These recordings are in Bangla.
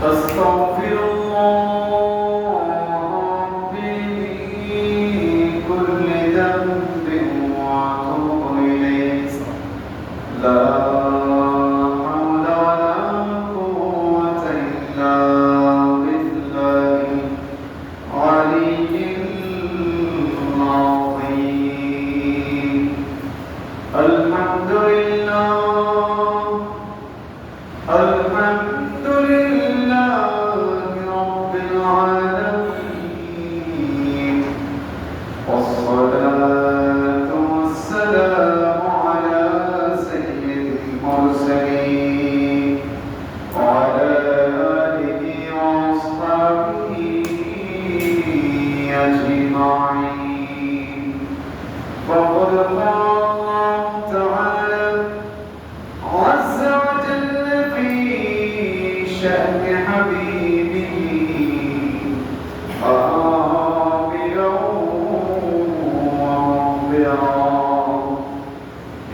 أستغفر الله ربي من كل ذنب وأتوب إليه لا حول ولا قوة إلا بالله العلي العظيم الحمد لله الحمد لله رب العالمين والصلاة والسلام على سيد المرسلين وعلى آله وأصحابه أجمعين فقد قال الله تعالى عز وجل في شأن حبيبه آمرا ومنذرا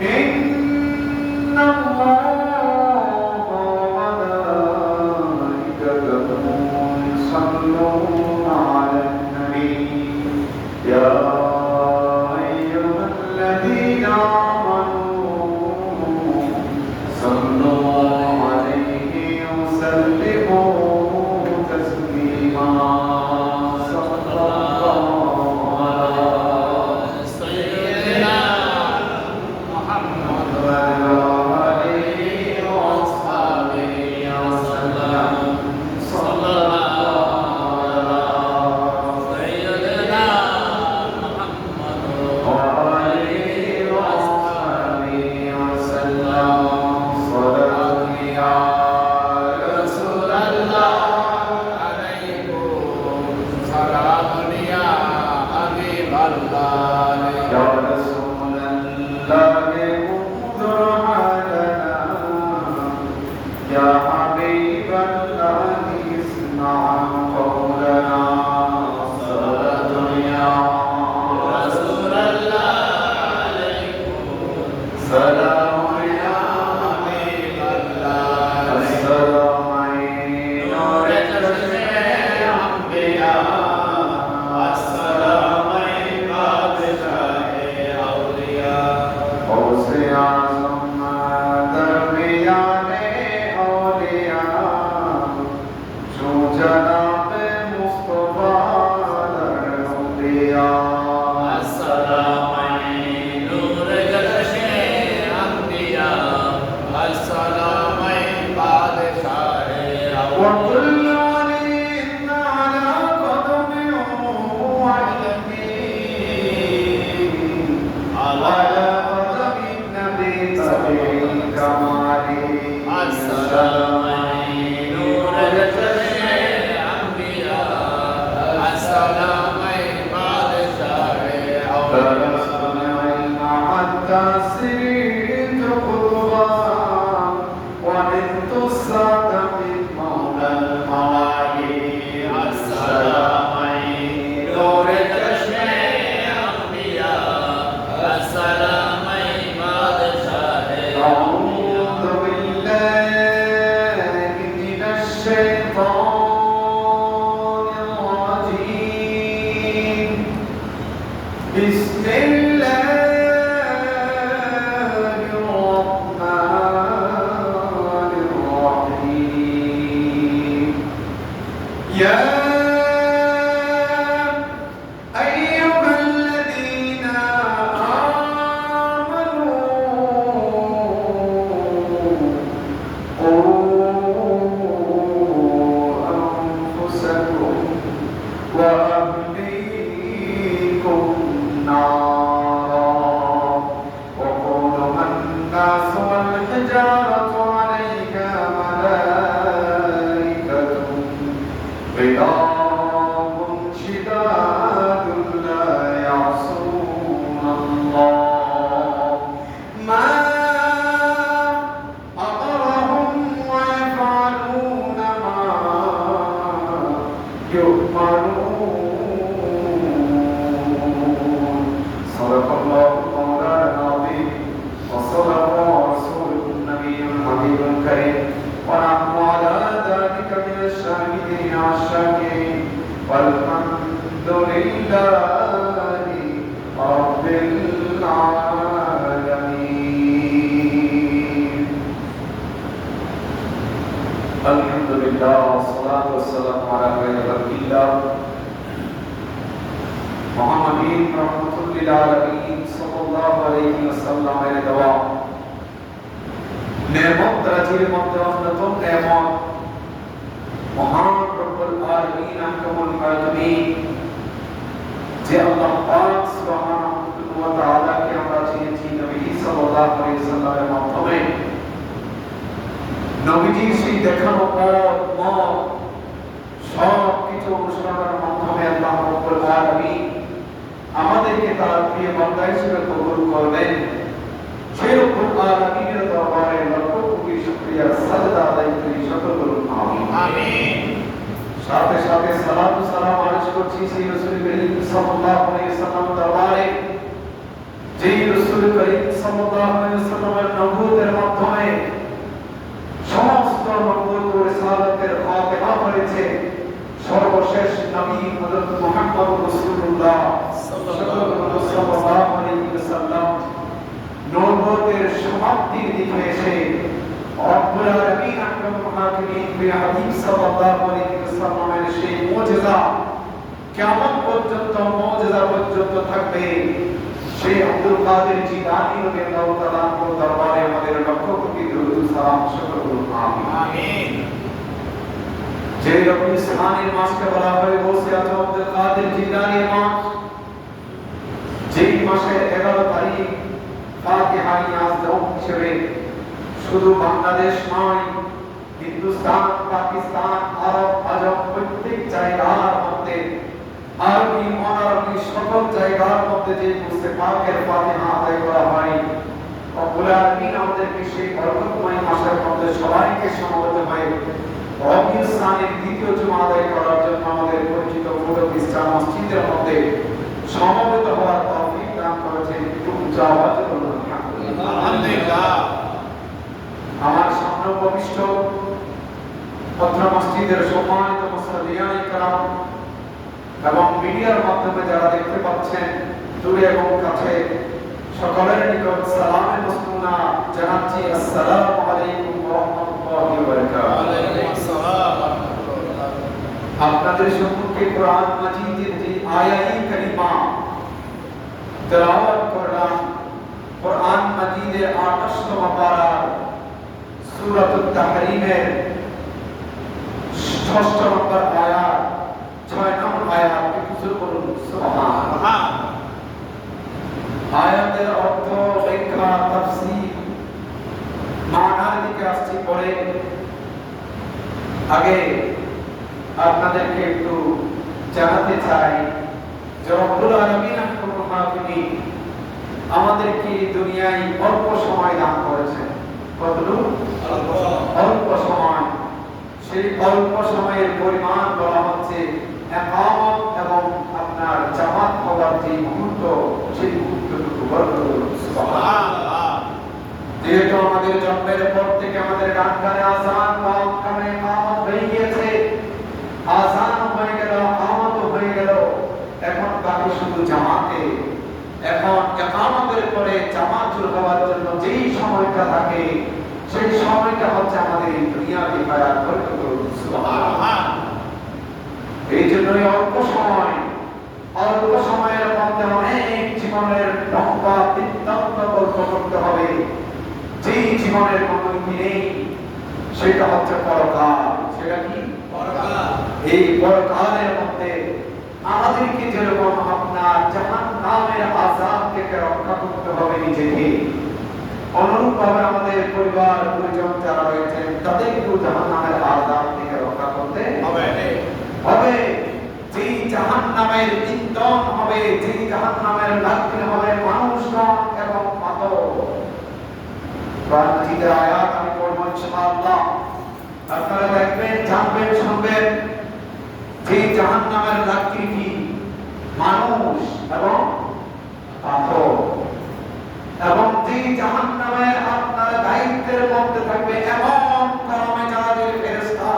إن الله وملائكته يصلون على النبي يا أيها الذين آمنوا صلوا عليه وسلموا تسليما صلى الله على سيدنا محمد وعلى آله وأصحابه وسلم صلى الله على سيدنا محمد وآله وأصحابه وسلم صلاة يا رسول الله عليكم سلام يا حبيب الله يا رسول الله انظر حالنا يا حبيب الله اسمع قولنا صلاة يا رسول الله عليكم سلام يا حبيب الله السلام عليكم نور جميع أنبياء السلام بادشاہ أولياء غوث أعظم درمیان أولياء جو جناب مصطفیٰ در انبیاء السلام نور جشن انبیاء السلام بادشاہ وكل ولي على قدم وعلمين على قدم النبي طبيع الكمال السلام نور جشن انبياء السلام بادشاہ درسنا العلم حتى سرت قطبا ومت السعد من مولى الموالي السلام نور جشن انبياء السلام بادشاہ أعوذ بالله من الشيطان الرجيم بسم الله الرحمن الرحيم يا أيها الذين آمنوا قوا أنفسكم وأهليكم نارا وقودها الناس والحجارة عليها ملائكة غلاظ شداد لا يعصون الله ما أمرهم ويفعلون ما يؤمرون صدق الله مولانا العظيم وصدق رسوله النبي الحبيب الكريم ونحن على ذلك من الحامدين والشاكرين والحمد لله رب العالمين. الحمد لله والصلاة والسلام على خير خلق الله محمد رحمة للعالمين صلى الله عليه وسلم এর দেওয়া নেমত রাজির মধ্যে অন্যতম নেমত মহান রব্বুল আলামিন আহকামুল হাকিমিন যে আল্লাহ পাক সুবহানাহু ওয়া তাআলা কে আমরা চিনেছি নবী সাল্লাল্লাহু আলাইহি ওয়াসাল্লামের মাধ্যমে নবীজির সেই দেখানো পথ মত সব কিছু অনুসরণের মাধ্যমে আল্লাহ রব্বুল আলামিন আমাদেরকে তার প্রিয় বান্দা হিসেবে কবুল করবেন। সেই রব্বুল আলামিনের দরবারে লক্ষ কোটি শুকরিয়া সাজদা আদায় করি, সকল বলুন আমিন। আমিন। সাথে সাথে সালাত ও সালাম আরজ করছি সেই রাসূল করিম সাল্লাল্লাহু আলাইহি ওয়াসাল্লাম দরবারে, যেই রাসূল করিম সাল্লাল্লাহু আলাইহি ওয়াসাল্লামের নবুয়তের মাধ্যমে সমস্ত নবুয়ত ও রিসালাতের খাতেমা হয়েছে। সর্বশেষ নবী হযরত মুহাম্মদ রাসূলুল্লাহ সাল্লাল্লাহু আলাইহি ওয়াসাল্লাম নবুয়তের সমাপ্তির দিকে এসে রব্বুল আলামিন আহকামুল হাকিমিন প্রিয় হাবিব সাল্লাল্লাহু আলাইহি ওয়াসাল্লামের সেই মুজিজা কিয়ামত পর্যন্ত মুজিজা পর্যন্ত থাকবে। সেই আব্দুল কাদের জিলানী রাদিয়াল্লাহু তাআলা আনহুর দরবারে আমাদের লক্ষ কোটি দরুদ সালাম সকল বলুন আমিন। আমিন। যে রব্বুল ইসলামের মাসকে বলা হয় ওসিয়াত আব্দুল কাদের জিলানীর মাস, যেই মাসের 11 তারিখ ফাতিহা নিয়াজ হিসেবে শুধু বাংলাদেশ নয়, হিন্দুস্তান, পাকিস্তান, আরব, আজম প্রত্যেক জায়গার মধ্যে আরবি অনারবি সকল জায়গার মধ্যে যে মুসলিম পাকের ফাতিহা আদায় করা হয়, রব্বুল আলামিন আমাদেরকে সেই বরকতময় মাসের মধ্যে সবাইকে সমবেত হয়ে রবিউল ইসলামের দ্বিতীয় জুমা আদায় করার জন্য আমাদের পরিচিত ফুটক ইসলাম মসজিদের মধ্যে সমবেত হওয়ার তৌফিক দান করেছেন। একটু আওয়াজে বলুন আলহামদুলিল্লাহ। আমার সামনে উপবিষ্ট পত্র মসজিদের সম্মানিত মুসল্লিয়ানে کرام এবং মিডিয়ার মাধ্যমে যারা দেখতে পাচ্ছেন দূরে এবং কাছে, সকলের নিকট সালামে মুসলিমা জানাচ্ছি আসসালামু আলাইকুম ওয়া রাহমাতুল্লাহি ওয়া বারাকাতুহু। ওয়া আলাইকুম আসসালাম ওয়া রাহমাতুল্লাহ। আপনাদের সম্মুখে কোরআন মাজিদের যে আয়াত কারিমা তেলাওয়াত করলাম, কোরআন মাজিদের 28তম পারা সূরাতুত তাহরীমের 6 নম্বর আয়াত, 6 নম্বর আয়াত কিছু বলুন সুবহানাল্লাহ। আয়াতের অর্থ, ব্যাখ্যা, তাফসীর, মানার দিকে আসছি পরে। আগে আপনাদেরকে একটু জানাতে চাই যে রব্বুল আলামিন আহকামুল হাকিমিন আমাদেরকে দুনিয়ায় অল্প সময় দান করেছেন। কতটুকু? অল্প সময়। সেই অল্প সময়ের পরিমাণ বলা হচ্ছে ইকামত এবং আপনার জামাত হওয়ার যে মুহূর্ত, সেই মুহূর্তটুকু বরকত। সুবহানাল্লাহ। যেহেতু আমাদের জন্মের পর থেকে আমাদের ডান কানে আযান, বাম কানে ইকামত হয়ে গিয়েছে, আযান হয়ে গেল, ইকামত হয়ে গেল, এখন বাকি শুধু জামাতে। এখন ইকামতের পরে জামাত শুরু হওয়ার জন্য যেই সময়টা থাকে, সেই সময়টা হচ্ছে আমাদের এই দুনিয়াবি হায়াত বরকত। সুবহানাল্লাহ। এই জন্যই অল্প সময়ের মধ্যে অনেক জীবনের লম্বা বৃত্তান্ত গল্প করতে হবে। যেই জীবনের কোনো ইতি নেই, সেটা হচ্ছে পরকাল। সেটা কি? পরকাল। এই পরকালের মধ্যে আমাদেরকে যেরকম আপনার জাহান্নামের আযাব থেকে রক্ষা করতে হবে নিজেকে, অনুরূপভাবে আমাদের পরিবার পরিজন যারা রয়েছেন তাদেরকেও জাহান্নামের আযাব থেকে রক্ষা করতে হবে। যেই জাহান্নামের ইন্ধন হবে, যেই জাহান্নামের লাকড়ি হবে মানুষগণ এবং পাথর। কোরআন মাজিদের আয়াত আমি পড়ব ইনশাআল্লাহ, আপনারা দেখবেন, জানবেন, শুনবেন। যেই জাহান্নামের লাকড়ি কি? মানুষ এবং পাথর। এবং যেই জাহান্নামের আপনার দায়িত্বের মধ্যে থাকবে এমন কর্মচারীর ফেরেশতা,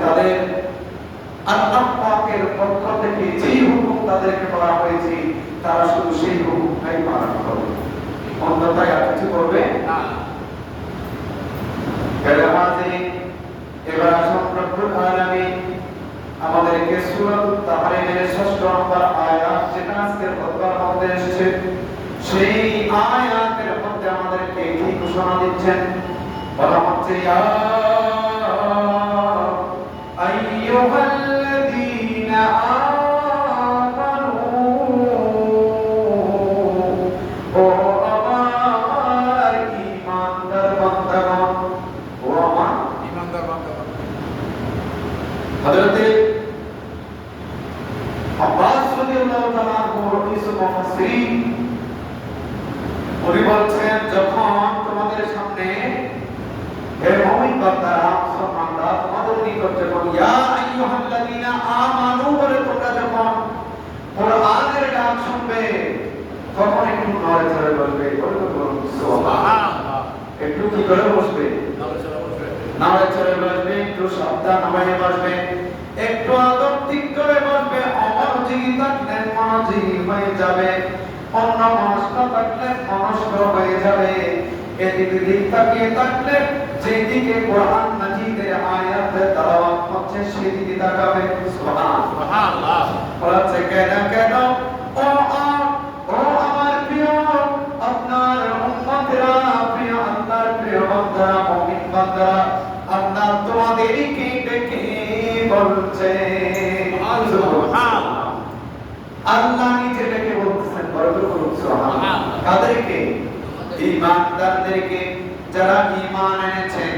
তাদের আল্লাহ পাকের পক্ষ থেকে যেই হুকুম তাদেরকে করা হয়েছে তারা শুধু সেই হুকুমটাই পালন করবে, অন্যথায় আর কিছু করবে না। এবার আসুন রব্বুল আলামিন আমাদেরকে সূরা তাহরিমের ৬ষ্ঠ নম্বর আয়াত যেটা আজকের খুতবার মধ্যে এসেছে, সেই আয়াতের মধ্যে আমাদেরকে কি ঘোষণা দিচ্ছেন? বলা হচ্ছে ইয়া আইয়ুহাল্লাযীনা আমানু, ও আমার ঈমানদার বান্দাগণ, ও আমার ঈমানদার বান্দাগণ। হযরত আব্বাস রাদিয়াল্লাহু তাআলা কিছু মুফাসসিরিন উনি বলছেন, যখন তোমাদের সামনে হে মুমিন বান্দারা, মুসলমানরা, তোমাদের নিকট যখন ইয়া আইয়ুহাল্লাযীনা আমানু বলে তোমরা যখন কোরআনের ডাক শুনবে, তখন একটু নড়ে চড়ে বসবে, সুবহানাল্লাহ, একটু কি করে বসবে? নড়ে চড়ে বসবে, একটু সাবধান হয়ে বসবে, একটু আদব ঠিক করে বসবে। অমনোযোগী থাকলে মনোযোগী হয়ে যাবে, অন্য মনস্ক থাকলে মনস্ক হয়ে যাবে। এদিকে দিক তাকিয়ে থাকলে যেদিকে কোরআন মাজিদের আয়াতের তেলাওয়াত হচ্ছে সেদিকে তাকাবে। সুবহানাল্লাহ। বলছে কেন কেন ও আমার প্রিয় আপনার উম্মতেরা, প্রিয় আল্লাহর প্রিয় বান্দারা, মুমিন বান্দারা, আল্লাহ তোমাদেরকে ডেকে বলছে। সুবহানাল্লাহ। আল্লাহ নিজে ডেকে বলছেন, বরকত করুন। সুবহানাল্লাহ। কাদেরকে? ঈমানদারদেরকে, যারা ঈমান এনেছেন,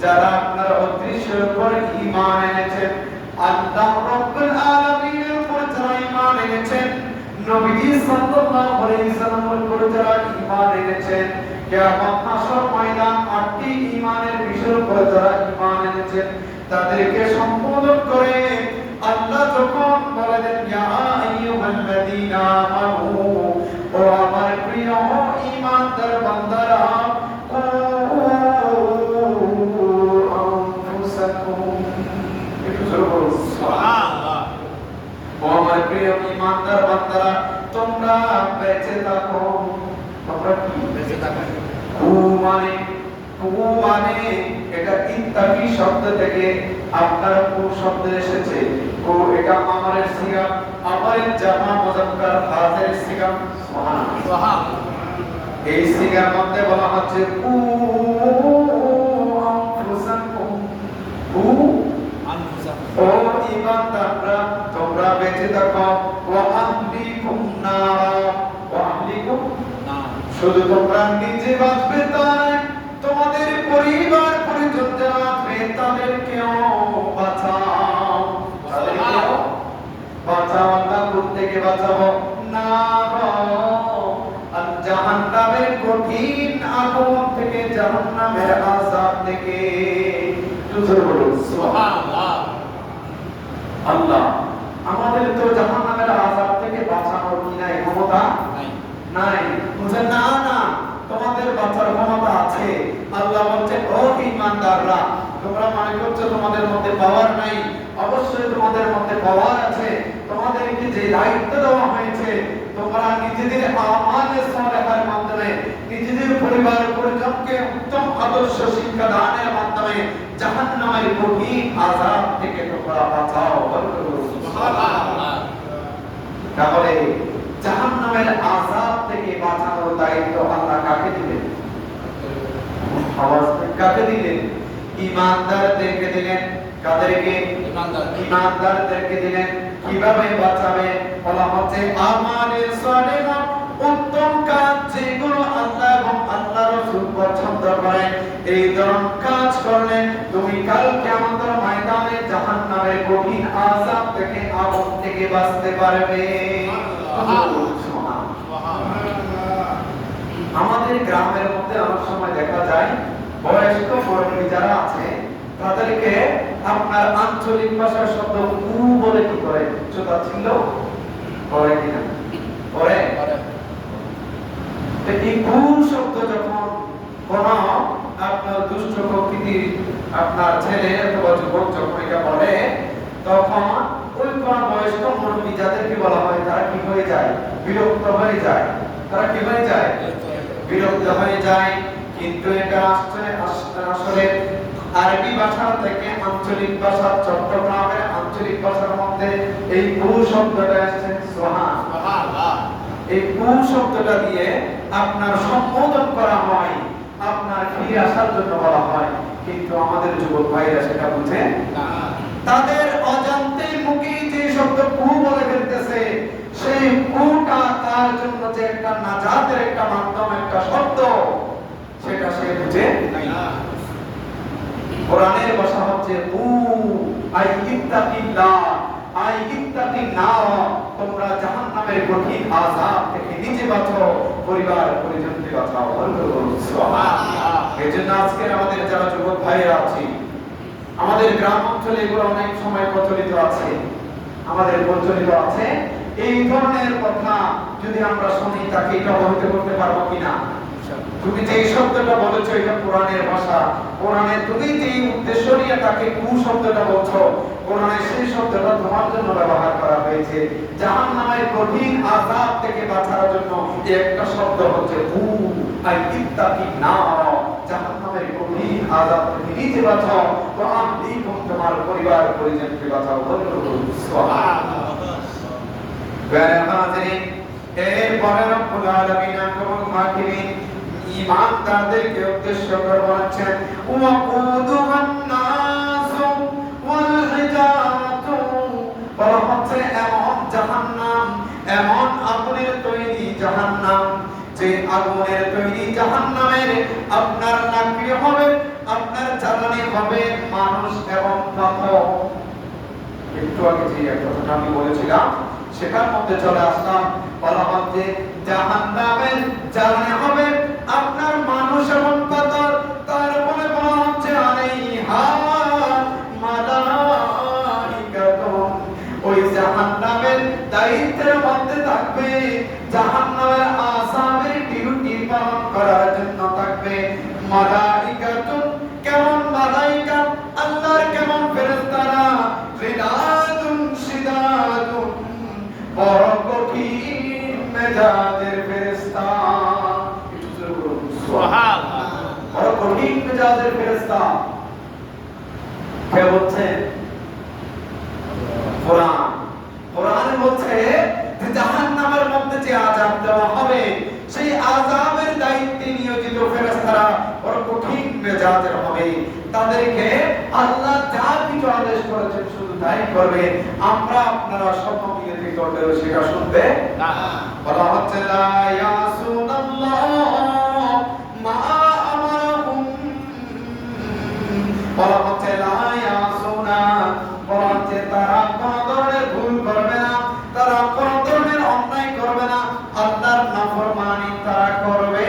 যারা আপনার অদৃশ্যের উপর ঈমান এনেছেন, আল্লাহ রাব্বুল আলামিনের উপর যারা ঈমান এনেছেন, নবীজি সাল্লাল্লাহু আলাইহি সাল্লামের উপর যারা ঈমান এনেছেন, কিয়ামত হাসর ময়দান আটটি ঈমানের বিষয়ের উপর যারা ঈমান এনেছেন, তাদেরকে সম্বোধন করে আল্লাহ যখন বলেন ইয়া আইয়ুহাল্লাযীনা আমানু, ও আমার প্রিয় ঈমানদার বান্দারা, ঈমানদার বান্দারা তোমরা বেঁচে থাকো। তোমরা কি বেঁচে থাকো? মানে এটা ইত্তাকি শব্দ থেকে আপনার কোন শব্দ এসেছে? এটা আমারের সিগা, আমারের জামা মুযাক্কার হাজির সিগা। সুবহানাল্লাহ। এই সিগার মধ্যে বলা হচ্ছে ও ঈমানদাররা তোমরা বেঁচে থাকো। ওয়া আহলিকুম নার, ওয়া আহলিকুম নার, শুধু তোমরা নিজে বাঁচবে তা নয়, তোমাদের পরিবার পরিজন যারা আছে তাদেরকেও বাঁচাও। তাদেরকেও বাঁচাও। আল্লাহ কোথা থেকে বাঁচাবো? নার, আর জাহান্নামের কঠিন আগুন থেকে, জাহান্নামের আযাব থেকে। সুবহানাল্লাহ। আল্লাহ আমাদের তো জাহান্নামের আযাব থেকে বাঁচানোর কি নাই? ক্ষমতা নাই। বুঝে না, না তোমাদের বাঁচার ক্ষমতা আছে। আল্লাহ বলছে ও ঈমানদাররা, তোমরা মনে করছো তোমাদের মধ্যে পাওয়ার নাই, অবশ্যই তোমাদের মধ্যে পাওয়ার আছে। তোমাদেরকে যে দায়িত্ব দেওয়া হয়েছে, তোমরা নিজেদের আমালে সালেহার মাধ্যমে, নিজেদের পরিবার পরিজনকে উত্তম আদর্শ শিক্ষা দানের মাধ্যমে জাহান্নামের কঠিন আযাব থেকে তোমরা বাঁচাও। সুবহানাল্লাহ। তাহলে জাহান্নামের আযাব থেকে বাঁচানোর দায়িত্ব আল্লাহ কাকে দিলেন? আওয়াজ কাকে দিলেন? ঈমানদারদেরকে দিলেন। কাদেরকে? ঈমানদারদেরকে দিলেন। কিভাবে বাঁচাবে? বলা হচ্ছে আমালের সালেহা, উত্তম কাজ যেগুলো আল্লাহ এবং আল্লাহর রাসূল পছন্দ করেন, এই ধরনের কাজ করলে তুমি কাল কিয়ামতের ময়দানে জাহান্নামের কঠিন আযাব থেকে, আগুন থেকে বাঁচতে পারবে। আমাদের গ্রামের মধ্যে অনেক সময় দেখা যায় বয়স্ক মুরব্বী যারা আছে তাদেরকে আপনার আঞ্চলিক ভাষার শব্দ কু বলে কি করে? উচ্চতা ছিল করে কিনা? করে। এই কু শব্দ যখন কোন আপনার দুষ্ট প্রকৃতির আপনার ছেলে অথবা যুবক যখন এটা বলে, হয়ে যায়, বিরক্ত হয়ে যায়। তারা কি হয়ে যায়? বিরক্ত হয়ে যায়। কিন্তু এটা আসলে আরবি ভাষা থেকে আঞ্চলিক ভাষা, চট্টগ্রামের আঞ্চলিক ভাষার মধ্যে এই কু শব্দটা এসেছে সুবহানাল্লাহ। এই কু শব্দটা দিয়ে আপনার সম্বোধন করা হয়, আপনার ফিরে আসার জন্য বলা হয়। কিন্তু আমাদের যুবক ভাইরা সেটা বুঝে না। তাদের অজান্তে মুখে যে শব্দ কু বলে ফেলতেছে, সেই কুটা তার জন্য যে একটা নাজাতের একটা মাধ্যম, একটা শব্দ, সেটা সে বুঝে না। কোরআনের ভাষা হচ্ছে কু আই ইত্তাকিল্লাহ, আই ইত্তাকিন নার, তোমরা জাহান্নামের কঠিন আযাব থেকে নিজে বাঁচো, পরিবার পরিজনকে বাঁচাও। সুবহানাল্লাহ। এজন্য আজকে আমাদের যারা যুবক ভাইরা আছি, আমাদের গ্রাম অঞ্চলে এগুলো অনেক সময় প্রচলিত আছে, আমাদের প্রচলিত আছে। এই ধরনের কথা যদি আমরা শুনি, তাকে এটা অবহিত করতে পারবো কিনা? তুমি যে শব্দটা বলেছো এটা কোরআনের ভাষা, কোরআনে তুমি যে উদ্দেশ্য নিয়ে তাকে কু শব্দটা বলছো, কোরআনে সেই শব্দটা তোমার জন্য ব্যবহার করা হয়েছে। জাহান্নামের কঠিন আযাব থেকে বাঁচার জন্য একটা শব্দ হচ্ছে কু আই ইত্তাকিন নার, জাহান্নামের কঠিন আযাব থেকে নিজে বাঁচাও, তো আমি তোমার পরিবার পরিজনকে বাঁচাও। সুবহানাল্লাহ। এরপরে রব্বুল আলামিন আকরামুল হাকিমিন ঈমানদারদেরকে উদ্দেশ্য করে বলছেন, ওয়াকুদুহান নাসু ওয়াল হিজারাতু, বলা হচ্ছে এমন জাহান্নাম, এমন আগুনের তৈরি জাহান্নাম, যে আগুনের তৈরি জাহান্নামের আপনার লাকড়ি হবে, আপনার জ্বালানি হবে মানুষ এবং পাথর। একটু আগে যে কথাটা আমি বলেছিলাম সেটার মধ্যে চলে আসলাম। বলা হচ্ছে জাহান্নামের জ্বালানি হবে আপনার মানুষ এবং পাথর। তারপরে বলা হচ্ছে আলাইহা মালাইকাতুন, ওই জাহান্নামের দায়িত্বের মধ্যে থাকবে, জাহান্নামের আযাবের ডিউটি পালন করার জন্য থাকবে মালাইকাতুন। কেমন মালাইকা? আল্লাহর কেমন ফেরেশতারা, রিদাতুন শিদাতুন, বড় কঠিন মেজাজের ফেরেশতা। সুবহানাল্লাহ। বড় কঠিন মেজাজের ফেরেশতা। কে বলছে? কোরআন। কোরআনে বলছে যে জাহান্নামের মধ্যে যে আযাব দেওয়া হবে, সেই আযাবের দায়িত্বে নিয়োজিত ফেরেশতারা বড় কঠিন মেজাজের হবে। তাদেরকে আল্লাহ যা কিছু আদেশ করেছেন শুধু তাই করবে। আমরা আপনারা সব মিলে করলেও সেটা শুনবে না। বলা হচ্ছে লা ইয়াসুনাল্লাহ মা আমারহুম, বলা হচ্ছে লা ইয়াসুনা, বলা হচ্ছে তারা কোন ধরনের ভুল করবে না, তারা কোন ধরনের অন্যায় করবে না, আল্লাহর নাফরমানি তারা করবে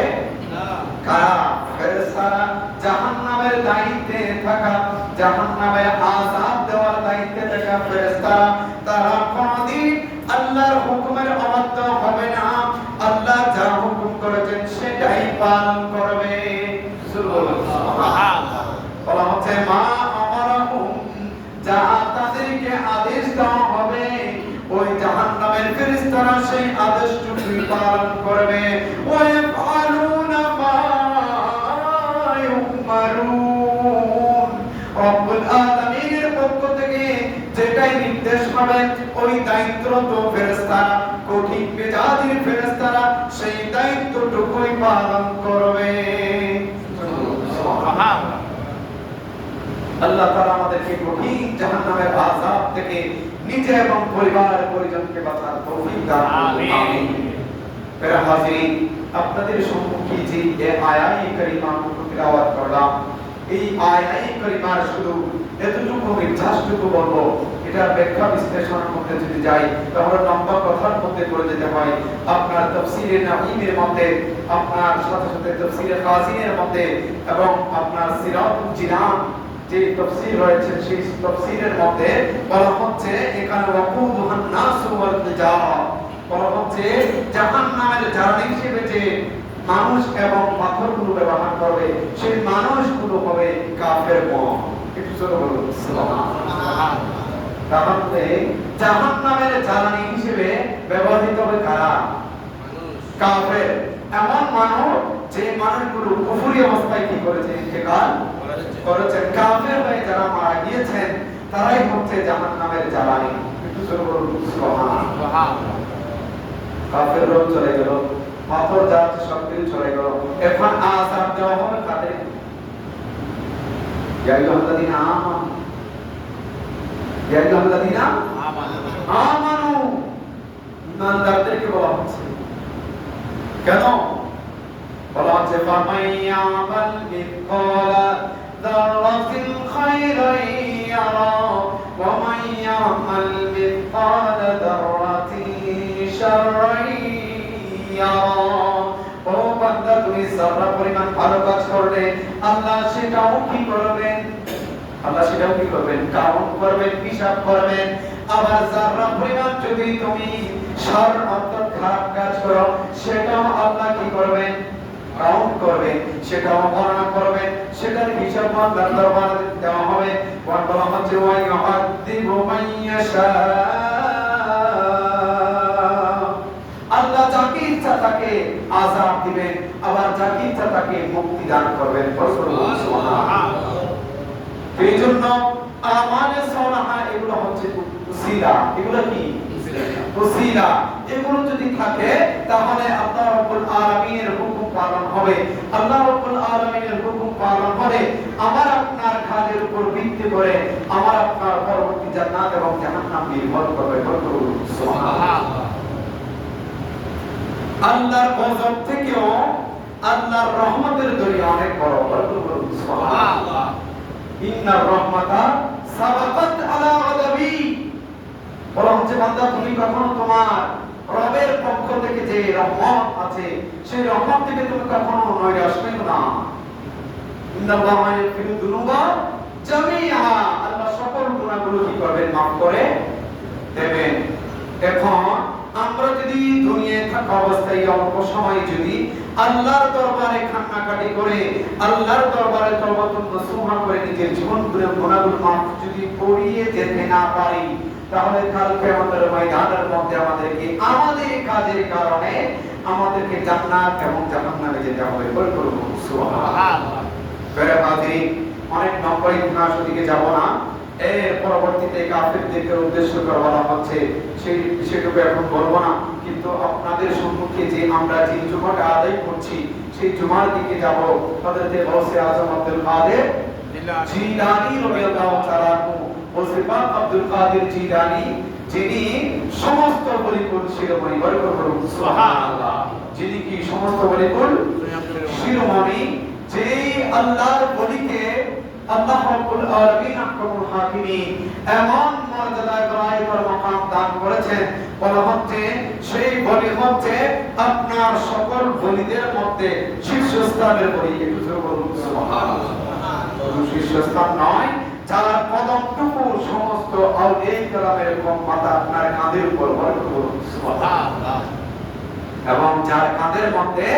না। কারা? ফেরেশতারা, জাহান্নামের দায়িত্বে থাকা, জাহান্নামের আযাব দেওয়ার দায়িত্বে থাকা ফেরেশতারা, তারা কোনদিন আল্লাহর হুকুমের অবাধ্য হবে না, আল্লাহ যা হুকুম করেছেন সেটাই পালন করবে। সুবহানাল্লাহ। বলা হচ্ছে মা আমারহুম, যা তাদেরকে আদেশ দেওয়া হবে, ওই জাহান্নামের ফেরেশতারা সেই আদেশটুকুই পালন করবে। ওয়া ইয়াফআলুনা মা ইউমারুন, রব্বুল আলামিনের পক্ষ থেকে যেটাই নির্দেশ হবে, ওই দায়িত্বরত ফেরেশতারা, কঠিন মেজাজের ফেরেশতারা সেই দায়িত্বটুকুই পালন করবে। সুবহানাল্লাহ। আল্লাহ তাআলা আমাদেরকে কঠিন জাহান্নামের আযাব থেকে নিজে এবং পরিবার পরিজনকে বাঁচার তৌফিক দান করুন। আমিন। প্রিয় হাজিরিন, আপনাদের সম্মুখে যে আয়ায়ে কারিমা তিলাওয়াত করলাম, এই আয়ায়ে কারিমার শুধু এতটুকু নির্যাসটুকু বলবো, এটার ব্যাখ্যা বিশ্লেষণের মধ্যে যদি যাই তাহলে লম্বা কথার মধ্যে পড়ে যেতে হয়। আপনার তাফসীরে নাঈমের মধ্যে, আপনার সাথে সাথে তাফসীরে কাসিমের মধ্যে এবং আপনার সিরাতুল জিনান যে তাফসীর রয়েছে সেই তাফসীরের মধ্যে বলা হচ্ছে এখানে ওয়াকুদুহান নাসু ওয়াল হিজারা, বলা হচ্ছে জাহান্নামের জ্বালানি হিসেবে যে মানুষ এবং পাথরগুলো ব্যবহার করবে, সেই মানুষগুলো হবে কাফের কওম। একটু জোরে বলুন সুবহানাল্লাহ। তাহলে জাহান্নামের জ্বালানি হিসেবে ব্যবহৃত হবে কারা? কাফের। এমন মানুষ যে মানুষগুলো কুফরি অবস্থায় কি করেছে, ইন্তেকাল করেছে, কাফের হয়ে যারা মারা গিয়েছেন তারাই হচ্ছে জাহান্নামের জ্বালানি। একটু জোরে বলুন সুবহানাল্লাহ। কাফের রোগ চলে গেল, পাথর জাত সব কিছু চলে গেল, এখন আযাব দেওয়া হবে তাদের। ইয়া আইয়ুহাল্লাযীনা আমানু, ইয়া আইয়ুহাল্লাযীনা আমানু, ইমানদারদেরকে বলা হচ্ছে। কেন বলা হচ্ছে? ফামান ইয়ামাল মিসকালা যাররাতিন খায়রান ইয়ারা ওয়া মান ইয়ামাল মিসকালা যাররাতিন শাররান ইয়ারা। ও বান্দা, তুমি যারা পরিমাণ ভালো কাজ করলে আল্লাহ সেটাও কি করবেন? আল্লাহ সেটাও কি করবেন? কাউন্ট করবেন, হিসাব করবেন। আবার যারা পরিমাণ যদি তুমি শার অর্থাৎ খারাপ কাজ করো সেটাও আল্লাহ কি করবেন? কাউন্ট করবেন, সেটাও গণনা করবেন, সেটার হিসাব আল্লাহর দরবারে দেওয়া হবে। বলা হচ্ছে ওয়া ইউআযযিবু মান ইয়াশা, আল্লাহ যাকে ইচ্ছা তাকে আযাব দিবেন, আবার যাকে ইচ্ছা তাকে মুক্তি দান করবেন। সুবহানাল্লাহ। এই জন্য আমালে সালাহা এগুলো হচ্ছে উসিলা। এগুলো কি উসিলা? এগুলো যদি থাকে তাহলে আল্লাহ রাব্বুল আলামিনের হুকুম পালন হবে। আল্লাহ রাব্বুল আলামিনের হুকুম পালন হবে আমার আপনার কাজের উপর ভিত্তি করে আমার আপনার পরবর্তী জান্নাত এবং জাহান্নাম নির্ভর করবে। সুবহানাল্লাহ। আল্লাহর গজব থেকেও আল্লাহর রহমতের দরিয়া অনেক বড়। সুবহানাল্লাহ। ইন্নার রাহমাতা সাবাকাত আলা গাদাবি। বলা হচ্ছে বান্দা, তুমি কখনো তোমার রবের পক্ষ থেকে যে রহমত আছে সেই রহমত থেকে তুমি কখনো নৈরাশ হইও না। ইন্নাল্লাহা ইয়াগফিরু যুনুবা জামিআ, আল্লাহ সকল গুনাহগুলো কি করবেন? মাফ করে দেবেন। এখন আমরা যদি দুনিয়ায় থাকা অবস্থায় অল্প সময় যদি আল্লাহর দরবারে কান্নাকাটি করে আল্লাহর দরবারে তওবাতুন নসুহা করে নিজের জীবন গুনাহগুলো মাফ যদি করিয়ে যেতে না পারি, তাহলে কাল কিয়ামতের ময়দানের মধ্যে আমাদেরকে আমাদের কাজের কারণে আমাদেরকে জান্নাত এবং জাহান্নামে যেতে হবে। সুবহানাল্লাহ। বেরে হাজির, অনেক নম্বরই গুনাহ দিকে যাব না। এর পরবর্তীতে কাফেরদেরকে উদ্দেশ্য করে বলা হচ্ছে, সেই বিষয়টুকু এখন বলবো না, কিন্তু আপনাদের সম্মুখে যে আমরা যে জুমাটা আদায় করছি সেই জুমার দিকে যাব। হযরত গাউসে আজম আব্দুল কাদের জিলানী রাদিয়াল্লাহু তাআলা আনহু, গাউসে পাক আব্দুল কাদের জিলানী, যিনি সমস্ত বলিকুল শিরোমণি, সুবহানাল্লাহ, যিনি কি সমস্ত বলিকুল শিরোমণি, যে আল্লাহর বলিকে আল্লাহ রাব্বুল আলামিন আহকামুল হাকিমিন এমন মর্যাদা ইব্রাহিমের মাকাম দান করেছেন। বলা হচ্ছে সেই বলি হচ্ছে আপনার সকল বলিদের মধ্যে শীর্ষস্থানের বলি। একটু জোরে বলুন সুবহানাল্লাহ। শীর্ষস্থান নয়, যার কদমটুকু সমস্ত আউলিয়া কেরামের মাথা আপনার কাঁধের উপর বরকত করুন সুবহানাল্লাহ। এবং যার কাঁধের মধ্যে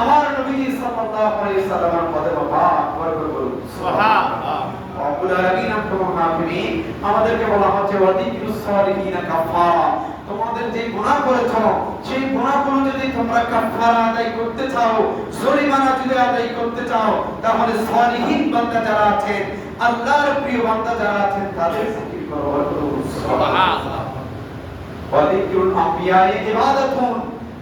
আমার নবী সাল্লাল্লাহু আলাইহি সাল্লামের কদম পাক বরকত করুন সুবহানাল্লাহ। রব্বুল আলামিন আহকামুল হাকিমিন আমাদেরকে বলা হচ্ছে ওয়াদিকুস সালিহিনা কাফারা, তোমাদের যে গুনাহ করেছো সেই গুনাহগুলো যদি তোমরা কাফারা আদায় করতে চাও, জরিমানা যদি আদায় করতে চাও, তাহলে সালিহিন বান্দা যারা আছেন, আল্লাহর প্রিয় বান্দা যারা আছেন, তাদের জিকির করো। সুবহানাল্লাহ। ওয়াদিকুল আম্বিয়ায়ে ইবাদাতুন,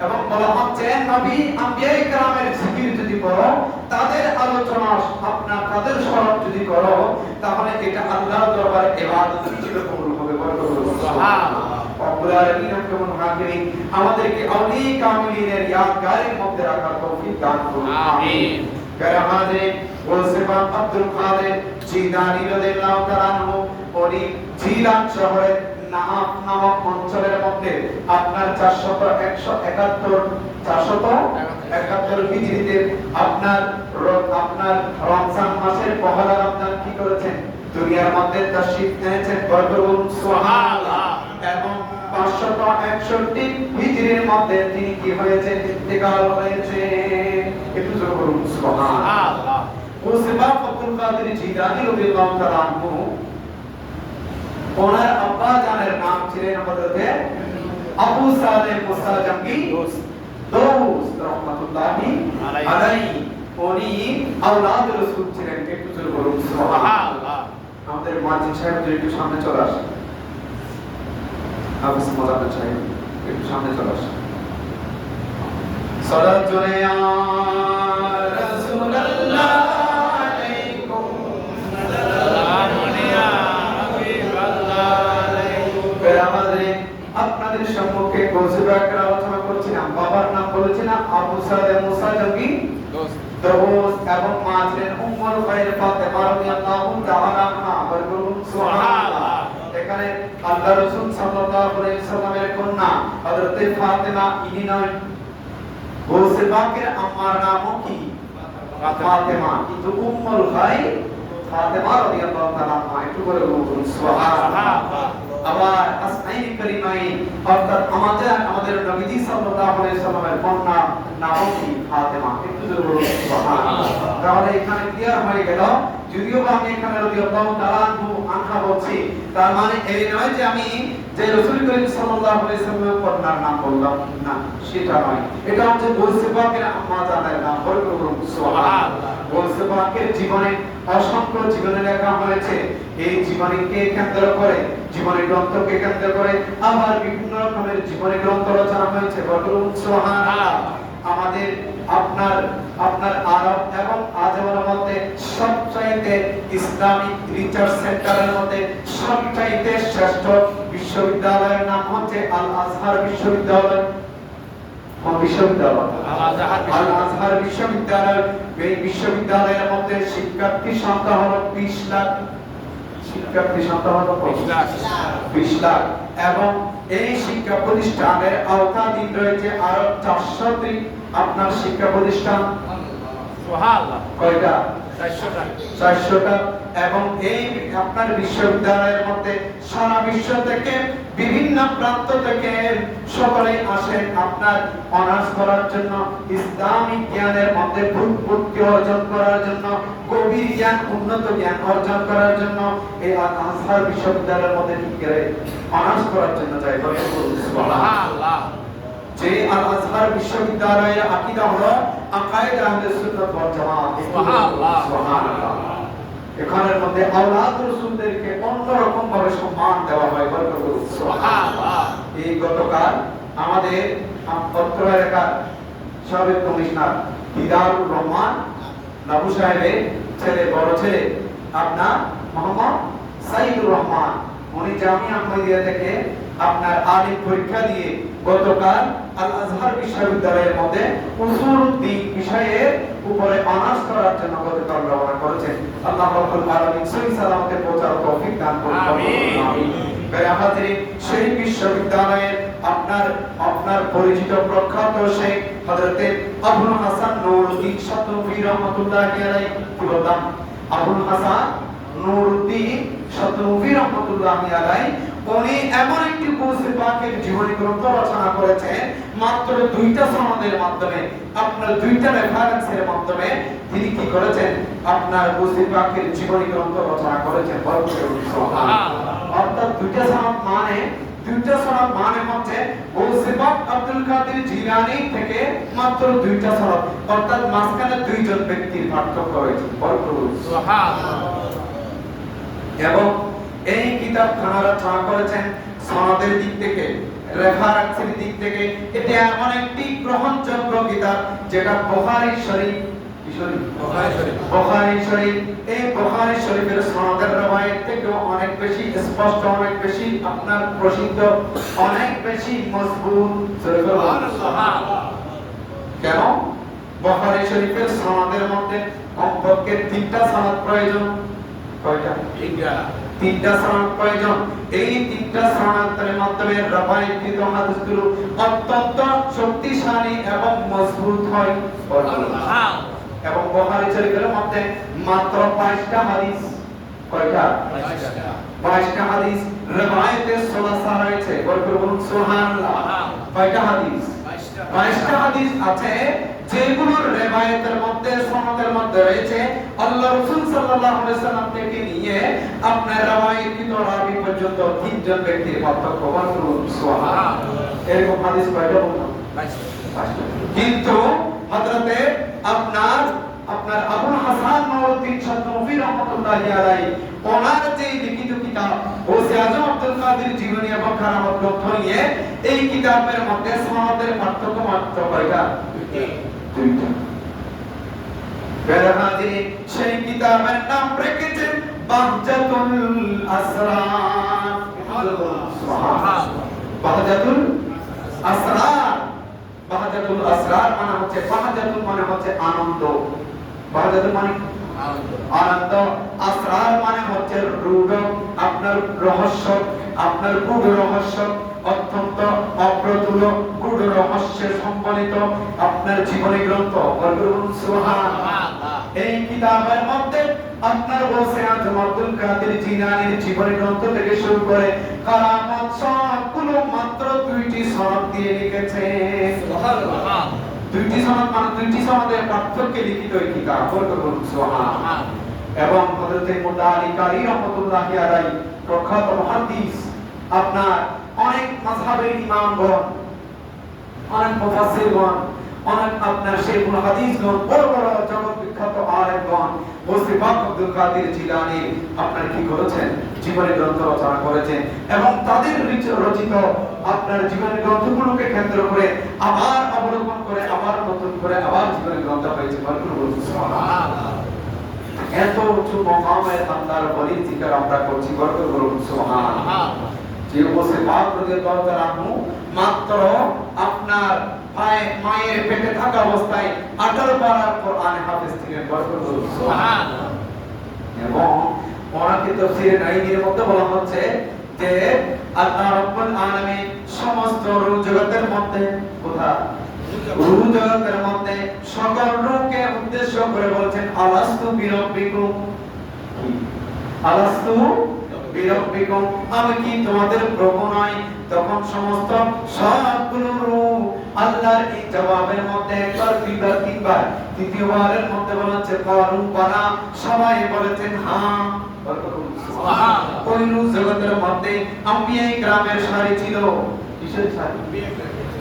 এবং বলা হচ্ছে নবী আম্বিয়ায়ে কেরামের জিকির যদি করো, তাদের আলোচনা আপনার তাদের স্মরণ যদি করো, তাহলে এটা আল্লাহর দরবারে ইবাদত হিসেবে কবুল হবে। সুবহানাল্লাহ। রব্বুল আলামিন আহকামুল হাকিমিন আমাদেরকে আউলিয়া কামিলিনের ইয়াদগারের মধ্যে রাখার তৌফিক দান করুন। আমিন। প্যারা হাজির, গাউসে পাক আব্দুল কাদের জিলানী রাদিয়াল্লাহু তাআলা আনহু উনি জিলান শহরের নামক অঞ্চলের মধ্যে আপনার 471 হিজরিতে আপনার রমজান মাসের পহেলা রমজান কি করেছেন? দুনিয়ার মধ্যে তাশরীফ এনেছেন। বরকতুন সুবহানাল্লাহ। এবং 561 হিজরির মধ্যে তিনি কি হয়েছে? ইন্তেকাল হয়েছে। একটু জোরে বলুন সুবহানাল্লাহ। গাউসে পাক আব্দুল কাদের জিলানী রাদিয়াল্লাহু তাআলা আনহু ওনার আব্বা জানের নাম ছিলেন হযরতে আবু সালেহ মুসা জঙ্গি দোস্ত রহমাতুল্লাহি আলাইহি। উনি আওলাদ রাসূল ছিলেন। একটু জোরে বলুন সুবহানাল্লাহ। আমাদের মুয়াজ্জিন সাহেব যদি একটু সামনে চলে আসেন, হাফেজ মাওলানা সাহেব একটু সামনে চলে আসেন। সালাত জোরে ইয়া রাসূলুল্লাহ আলাইকুম সালাম ইয়া হাবিবাল্লাহ আলাইকুম। আমাদের আপনাদের সম্মুখে গৌসবাকের আলোচনা করছিলাম। বাবার নাম বলেছিলাম আবু সালেহ মুসা জঙ্গি দোস্ত এবং মা ছিলেন উম্মুল খায়র ফাতেমা রাদিয়াল্লাহু তাআলা আনহা। বলুন সুবহানাল্লাহ। এখানে আল্লাহ রাসূল সাল্লাল্লাহু আলাইহি সাল্লামের কন্যা হযরতে ফাতেমা ইনি নয়, গৌসবাকের আম্মার নামও কি ফাতেমা, কিন্তু উম্মুল খায়র ফাতেমা রাদিয়াল্লাহু তাআলা আনহা। একটু করে বলুন সুবহানাল্লাহ। আবার আসমাইন কারিমাইন অর্থাৎ আমাদের নবীজি সাল্লাল্লাহু আলাইহি সাল্লামের কন্যা নাম কি ফাতেমা। একটু জোরে বলুন সুবহানাল্লাহ। তাহলে এখানে ক্লিয়ার হয়ে গেল। যদিও আমি এখানে রাদিয়াল্লাহু তাআলা আনহা বলছি, তার মানে এই নয় যে আমি যে রাসূল করিম সাল্লাল্লাহু আলাইহি সাল্লামের কন্যার নাম বললাম না, সেটা নয়। এটা হচ্ছে গৌসবাকের আম্মা জানের নাম। বলুন সুবহানাল্লাহ। গৌসবাকের জীবনে অসংখ্য জীবনে লেখা হয়েছে। এই জীবনীকে কেন্দ্র করে, জীবনী গ্রন্থকে কেন্দ্র করে আবার বিভিন্ন রকমের জীবনী গ্রন্থ রচনা হয়েছে। বলুন সুবহানাল্লাহ। আমাদের আপনার আরব এবং আজমের মধ্যে সবচাইতে ইসলামিক রিসার্চ সেন্টারের মধ্যে সবচাইতে শ্রেষ্ঠ বিশ্ববিদ্যালয়ের নাম হচ্ছে আল আজহার বিশ্ববিদ্যালয়। আল আজহার বিশ্ববিদ্যালয়। এই বিশ্ববিদ্যালয়ের মধ্যে শিক্ষার্থী সংখ্যা হলো 20 লাখ। শিক্ষার্থী সংখ্যা হলো 20 লাখ। এবং এই শিক্ষা প্রতিষ্ঠানের আওতাধীন রয়েছে আরো 400টি আপনার শিক্ষা প্রতিষ্ঠান। সুবহানাল্লাহ। কয়টা? 400টা। এবং এই আপনার বিশ্ববিদ্যালয়ের মধ্যে সারা বিশ্ব থেকে বিভিন্ন প্রান্ত থেকে সকলে আসেন আপনার অনার্স করার জন্য, ইসলামিক জ্ঞানের মধ্যে বুদ্ধি অর্জন করার জন্য, গভীর জ্ঞান, উন্নত জ্ঞান অর্জন করার জন্য এই আল আজহার বিশ্ববিদ্যালয়ের মধ্যে ঠিক করে অনার্স করার জন্য যায়। সুবহানাল্লাহ। যে আল আজহার বিশ্ববিদ্যালয়ের আকীদা হলো আকায়েদ আহলে সুন্নাত ওয়াল জামাত। সুবহানাল্লাহ। এখানের মধ্যে আওলাদ রাসূলদেরকে অন্যরকম ভাবে সম্মান দেওয়া হয়। সুবহানাল্লাহ। এই গতকাল আমাদের পত্র এলাকার সাবেক কমিশনার দিদারুর রহমান বাবু সাহেবের ছেলে, বড় ছেলে আপনার মোহাম্মদ সাইদুর রহমান, উনি জামিয়া আহমদিয়া থেকে আপনার আলিম পরীক্ষা দিয়ে গতকাল আল আজহার বিশ্ববিদ্যালয়ের মধ্যে উসুলুদ্দিন বিষয়ের উপরে অনার্স করার জন্য গতকাল রওনা করেছেন। আল্লাহ রাব্বুল আলামিন সহি সালামতে পৌঁছার তৌফিক দান করুন। আমিন। আমাদের সেই বিশ্ববিদ্যালয়ের আপনার পরিচিত প্রখ্যাত শেখ হযরতে আবুল হাসান নুরউদ্দিন শাতনভী রাহমাতুল্লাহি আলাইহি, কি বললাম? আবুল হাসান নুরউদ্দিন শাতনভী রাহমাতুল্লাহি আলাইহি উনি এমন একটি গৌসে পাকের জীবনী গ্রন্থ রচনা করেছেন মাত্র 2টা সনদের মাধ্যমে, আপনার 2টা রেফারেন্সের মাধ্যমে তিনি কি করেছেন? আপনার গৌসে পাকের জীবনী গ্রন্থ রচনা করেছেন। সুবহানাল্লাহ। অর্থাৎ 2টা সনদ মানে হচ্ছে গৌসে পাক আব্দুল কাদের জিলানী থেকে মাত্র 2টা সনদ, অর্থাৎ মাঝখানে 2 জন ব্যক্তির পার্থক্য রয়েছে। সুবহানাল্লাহ। এবং এই কিতাবখানা রচনা করেছেন সনদের দিক থেকে, রেফারেন্সের দিক থেকে এটা এমন একটি গ্রহণযোগ্য কিতাব যেটা বুখারী শরীফ, বুখারী শরীফ, এই বুখারী শরীফের সনদের রওয়ায়াত থেকে অনেক বেশি স্পষ্ট, অনেক বেশি আপনার প্রসিদ্ধ, অনেক বেশি মজবুত। সুবহানাল্লাহ। কেন? বুখারী শরীফের সনদের মধ্যে কমপক্ষে 3টা সনদ প্রয়োজন। কয়টা? 3টা সনদ প্রয়োজন। এই 3টা সনদের মাধ্যমে রওয়ায়াতকৃত হাদিসগুলো অত্যন্ত শক্তিশালী এবং মজবুত হয়। এবং বুখারী শরীফের মধ্যে মাত্র 22টা হাদিস। কয়টা? 22টা হাদিস রওয়ায়াতে সুলাসা রয়েছে। বলুন সুবহানাল্লাহ। কয়টা হাদিস? 22টা হাদিস আছে যেগুলোর রিওয়ায়াতের মধ্যে সনদের মধ্যে রয়েছে আল্লাহ রাসূল সাল্লাল্লাহু আলাইহি সাল্লাম থেকে নিয়ে আপনার রিওয়ায়াতকৃত রাবী পর্যন্ত তিনজন ব্যক্তির পার্থক্য বলুন সুবহানাল্লাহ। এরকম হাদিস কয়টা বললাম? 22টা। কিন্তু হযরতে আপনার আবুল হাসান মাওলানা শামসুদ্দিন রহমাতুল্লাহি আলাইহি ওনার যে লিখিত কিতাব ওসি আজম আব্দুল কাদের জীবনী এবং কারামত গ্রন্থ নিয়ে এই কিতাবের মধ্যে সনদের পার্থক্য মাত্র কয়টা? দুইটা। বেরহাদি সেই কিতাবের নাম রেখেছেন বাহজাতুল আসরার। সুবহানাল্লাহ। বাহজাতুল আসরার। বাহজাতুল আসরার মানে হচ্ছে বাহজাতুল মানে হচ্ছে আনন্দ। বাহজাতুল মানে আনন্দ, আসরার মানে হচ্ছে রূঢ় আপনার রহস্য, আপনার গূঢ় রহস্য, অত্যন্ত অপ্রতুল গূঢ় রহস্যের সম্বলিত আপনার জীবনী গ্রন্থ। বলুন সুবহানাল্লাহ। এই কিতাবের মধ্যে আপনার ওসি আজম আব্দুল কাদের জিলানীর জীবনী গ্রন্থ থেকে শুরু করে কারামত সবগুলো মাত্র দুইটি সনদ দিয়ে লিখেছেন। সুবহানাল্লাহ। দুইটি সনদ মানে দুইটি সনদের পার্থক্যে লিখিত এই কিতাব। বলুন সুবহানাল্লাহ। এবং হযরত মুল্লা আলী কারি রাহমাতুল্লাহি আলাইহি প্রখ্যাত মুহাদ্দিস, আপনার অনেক মাযহাবের ইমামগণ, অনেক মুফাসসিরগণ, অনেক আপনার শাইখুল হাদিসগণ, বড় বড় জগৎ বিখ্যাত আলেমগণ ওসি পাক আব্দুল কাদের জিলানী আপনার কি করেছেন? জীবনী গ্রন্থ রচনা করেছেন এবং তাদের রচিত আপনার জীবনী গ্রন্থগুলোকে কেন্দ্র করে আবার অবলোকন করে আবার নতুন করে আবার জীবনী গ্রন্থ হয়েছে। বলুন সুবহানাল্লাহ। এত উঁচু মকামের আল্লাহর ওলির জিকির আমরা করছি। বলুন সুবহানাল্লাহ। যে ওসি পাক রাদিয়াল্লাহু তাআলা আনহু মাত্র আপনার মায়ের পেটে থাকা অবস্থায় 18 পারার কোরআন হাফেজ ছিলেন। বলুন সুবহানাল্লাহ। এবং ওনাকে তাফসীরে নাইমির মধ্যে বলা হচ্ছে যে আল্লাহ রাব্বুল আলামিন সমস্ত রূহ জগতের মধ্যে কোথায়? রূহ জগতের মধ্যে সকল রূহকে উদ্দেশ্য করে বলেছেন আলাস্তু বিরাব্বিকুম, আলাস্তু বিরাব্বিকুম, আমি কি তোমাদের প্রভু নই? তখন সমস্ত সবগুলো রূহ আল্লাহর এই জবাবের মধ্যে একবার দুইবার তিনবার তৃতীয়বারের মধ্যে বলেছে কালু বালা, সবাই বলেছেন হ্যাঁ। সুবহানাল্লাহ। ওই রূহ জগতের মধ্যে আম্বিয়ায়ে গ্রামের সারি ছিল। কিসের সারি?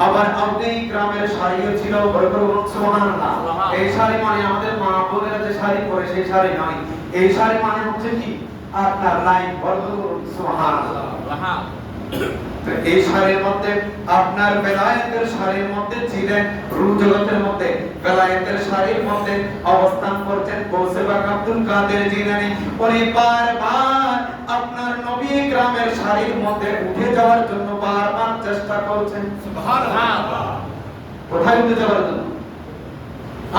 আবার আম্বিয়ায়ে গ্রামের সারিও ছিল। বলুন সুবহানাল্লাহ। এই সারি মানে আমাদের মা বোনেরা যে শাড়ি পরে সেই শাড়ি নয়। এই শাড়ি মানে হচ্ছে কি আপনার লাইন। বলুন সুবহানাল্লাহ। এই শাড়ির মধ্যে আপনার বেলায়েতের শাড়ির মধ্যে ছিলেন রূহ জগতের মধ্যে, বেলায়েতের শাড়ির মধ্যে অবস্থান করছেন গৌসে পাক আব্দুল কাদের জিলানী। উনি বারবার আপনার নবী গ্রামের শাড়ির মধ্যে উঠে যাওয়ার জন্য বারবার চেষ্টা করছেন। সুবহানাল্লাহ। কোথায় উঠে যাওয়ার জন্য?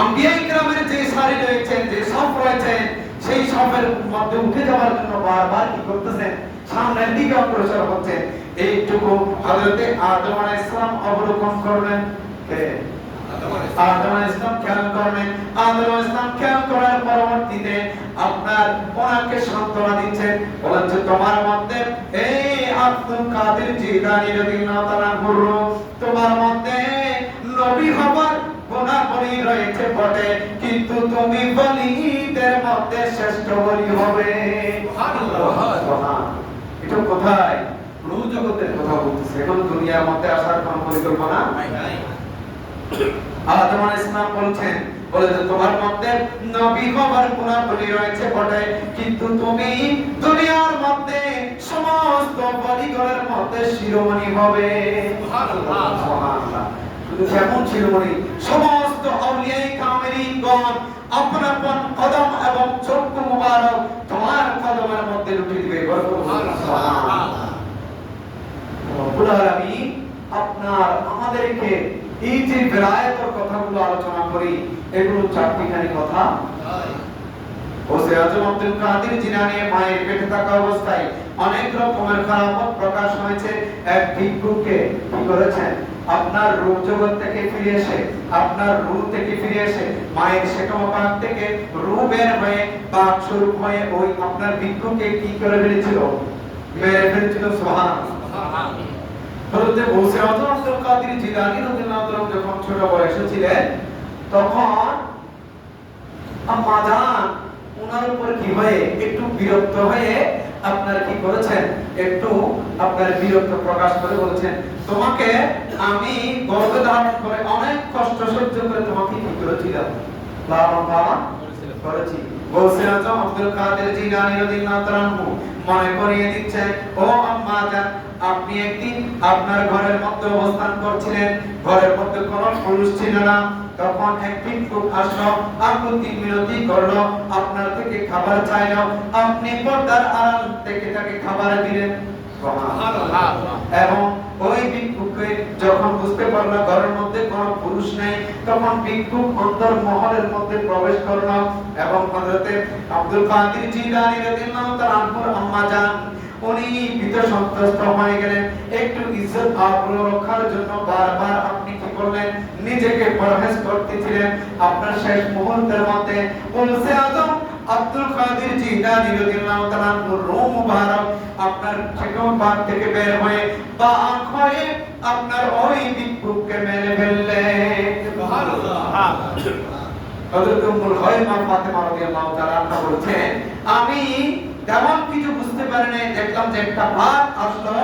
আম্বিয়া গ্রামের যে শাড়ি রয়েছেন, যে সফ রয়েছেন, সেই সফের মধ্যে উঠে যাওয়ার জন্য বারবার কি করতেছেন? সামনের দিকে অগ্রসর হচ্ছেন। এইটুকু হযরতে আদম আলাইহিস সালাম অবলোকন করলেন। আদম আলাইহিস সালাম খেয়াল করলেন। আদম আলাইহিস সালাম খেয়াল করার পরবর্তীতে আপনার ওনাকে সান্ত্বনা দিচ্ছেন, বলেন যে তোমার মধ্যে এই আব্দুল কাদের জিলানী রাদিয়াল্লাহু তাআলা গুরু, তোমার মধ্যে নবী হবার গুণাবলী রয়েছে বটে, কিন্তু তুমি বলিদের মধ্যে শ্রেষ্ঠ বলি হবে। সুবহানাল্লাহ। এটা কোথায়? রূহ জগতের কথা বলতেছে। এখন দুনিয়ার মধ্যে আসার কোনো পরিকল্পনা নাই। আদম আলাইহিস সালাম বলছেন, বলে যে তোমার মধ্যে নবী হবার গুণাবলী রয়েছে বটে, কিন্তু তুমি দুনিয়ার মধ্যে সমস্ত বলিগণের মধ্যে শিরোমণি হবে। সুবহানাল্লাহ। সুবহানাল্লাহ। শুধু কেমন শিরোমণি? সমস্ত আউলিয়ায়ে কামেলিনগণ আপন আপন কদম এবং চক্ষু মুবারক তোমার কদমের মধ্যে লুটিয়ে দিবে। সুবহানাল্লাহ। রব্বুল আলামিন আপনার আমাদেরকে এই যে বেলায়েতের কথাগুলো আলোচনা করি, এগুলো চারটিখানি কথা। ওসি আজম আব্দুল কাদের জিলানী মায়ের পেটে থাকা অবস্থায় অনেক রকমের কারামত প্রকাশ হয়েছে। এক ভিক্ষুককে কি করেছেন? আপনার রূহ জগৎ থেকে ফিরে এসে, আপনার রূহ থেকে ফিরে এসে মায়ের শেকমপাক থেকে রূহ বের হয়ে পাক স্বরূপ হয়ে ওই আপনার ভিক্ষুককে কি করে ফেলেছিল? মেরে ফেলেছিল। সুবহানাল্লাহ। হযরত গৌসে আযম আব্দুল কাদের জিলানী রাদিয়াল্লাহু তাআলা যখন ছোট বয়সে ছিলেন তখন আম্মা জান ওনার উপর কি হয়ে একটু বিরক্ত হয়ে আপনার কি করেছেন, একটু আপনার বিরক্ত প্রকাশ করে বলেছেন, তোমাকে আমি গর্ভে ধারণ করে অনেক কষ্ট সহ্য করে তোমাকে কি করেছিলাম, লালন পালন করেছি। গৌসে আযম আব্দুল কাদের জিলানী রাদিয়াল্লাহু তাআলা মনে করিয়ে দিচ্ছেন, ও আম্মা জান, আপনি একদিন আপনার ঘরের মধ্যে অবস্থান করছিলেন, ঘরের মধ্যে কোনো পুরুষ ছিল না, তখন এক ভিক্ষুক আসলো, আকুতি মিনতি করলো, আপনার থেকে খাবার চাইলো, আপনি পর্দার আড়াল থেকে তাকে খাবার দিলেন। সুবহানাল্লাহ। এবং ওই ভিক্ষুককে যখন বুঝতে পারলো ঘরের মধ্যে কোনো পুরুষ নেই, তখন ভিক্ষুক অন্তর মহলের মধ্যে প্রবেশ করলো এবং হযরতে আব্দুল কাদের জিলানী রাদিয়াল্লাহু তাআলা আনহুর আম্মা জান উনি ভীত সন্ত্রস্ত হয়ে গেলেন। একটু ইজ্জত আবরু রক্ষার জন্য বারবার আপনি কি করলেন, নিজেকে পরহেজ করতেছিলেন। আপনার শেষ মুহূর্তের মধ্যে গৌসে আযম আব্দুল কাদের জিলানী রাদিয়াল্লাহু তাআলা রূহ মুবারক আপনার চিকন বাগ থেকে বের হয়ে বা হয়ে আপনার ওই ভিক্ষুককে মেরে ফেললেন। সুবহানাল্লাহ। হযরত উম্মুল হায়মা ফাতেমা রাদিয়াল্লাহু তাআলা বলছেন, আমি তেমন কিছু বুঝতে পারি নাই, দেখলাম যে একটা বাঘ আসলো,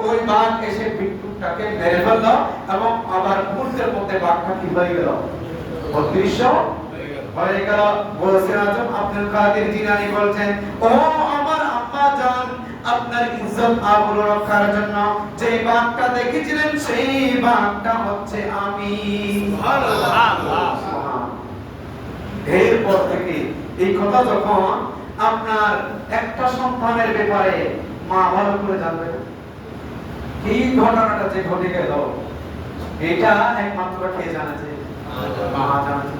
ওই বাঘ এসে ভিক্ষুকটাকে মেরে ফেললো এবং আবার মুহূর্তের মধ্যে বাঘটা কি হয়ে গেল, অদৃশ্য হয়ে গেল। গৌসে আযম আব্দুল কাদের জিলানী বলছেন, ও আমার আম্মা জান, আপনার ইজ্জত আবরু রক্ষার জন্য যে বাঘটা দেখেছিলেন সেই বাঘটা হচ্ছে আমি। সুবহানাল্লাহ। এরপর থেকে এই কথা যখন আপনার একটা সন্তানের ব্যাপারে মা ভালো করে জানবে, এই ঘটনাটা যে ঘটে গেল এটা একমাত্র কে জানেছে, মা জানেছে।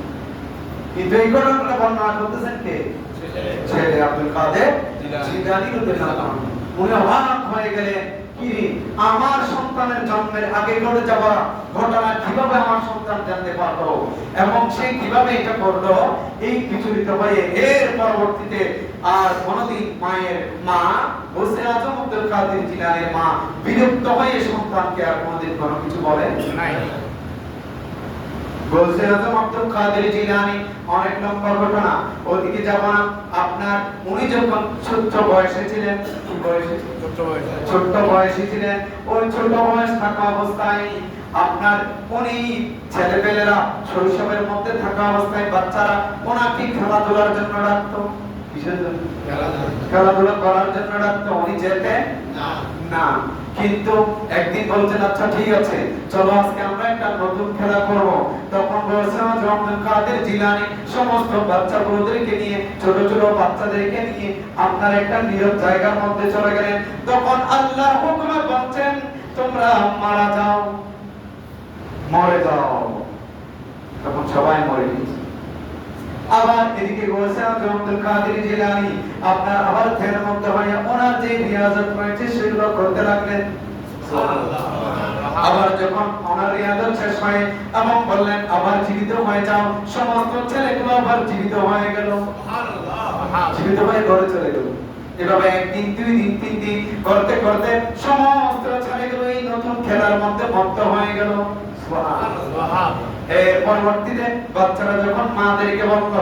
কিন্তু এই ঘটনাটা বর্ণনা করতেছেন কে, ছেলে আব্দুল কাদের জিলানী রাদিয়াল্লাহু তাআলা। উনি অবাক হয়ে গেলেন, কি আমার সন্তানের জন্মের আগে ঘটে যাওয়া ঘটনা কিভাবে আমার সন্তান জানতে পারলো এবং সে কিভাবে এটা করলো, এই বিচলিত হয়ে এর পরবর্তীতে আর কোনদিন মায়ের মা গৌসে আযম আব্দুল কাদের জিলানীর মা বিরক্ত হয়ে সন্তানকে আর কোনদিন কোনো কিছু বলে নাই। গৌসে আযম আব্দুল কাদের জিলানী অনেক লম্বা ঘটনা, ওদিকে যাব না। আপনার উনি যখন ছোট বয়সে ছিলেন, কি বয়সে, ছোট বয়সে ছিলেন, ওই ছোট বয়স থাকা অবস্থায় আপনার উনি ছেলেপেলেরা শৈশবের মধ্যে থাকা অবস্থায় বাচ্চারা ওনাকে খেলাধুলার জন্য ডাকতো। কিসের জন্য? খেলাধুলা করার জন্য ডাকতো। উনি যেতেন না। কিন্তু একদিন বলছেন, আচ্ছা ঠিক আছে, চলো আজকে আমরা একটা নতুন খেলা করব। তখন গৌসে আযম আব্দুল কাদের জিলানী সমস্ত বাচ্চাগুলোদেরকে নিয়ে, ছোট ছোট বাচ্চাদেরকে নিয়ে আপনার একটা নীরব জায়গার মধ্যে চলে গেলেন। তখন আল্লাহ হুকুমে বলছেন, তোমরা মারা যাও, মরে যাও। তখন সবাই মরে গেছে। আবার এদিকে গৌসে আযম আব্দুল কাদের জিলানী আপনার আবার ধ্যানের মধ্যে হয়ে ওনার যে রিয়াজত রয়েছে সেগুলো করতে লাগলেন। সুবহানাল্লাহ। আবার যখন ওনার রিয়াজত শেষ হয় এবং বললেন আবার জীবিত হয়ে যাও, সমস্ত ছেলেগুলো আবার জীবিত হয়ে গেল। সুবহানাল্লাহ। জীবিত হয়ে ঘরে চলে গেল। এভাবে একদিন, দুই দিন, তিন দিন করতে করতে সমস্ত ছেলেগুলো এই নতুন খেলার মধ্যে মত্ত হয়ে গেল। সুবহানাল্লাহ। এর পরবর্তীতে বাচ্চারা যখন মাদেরকে বলল,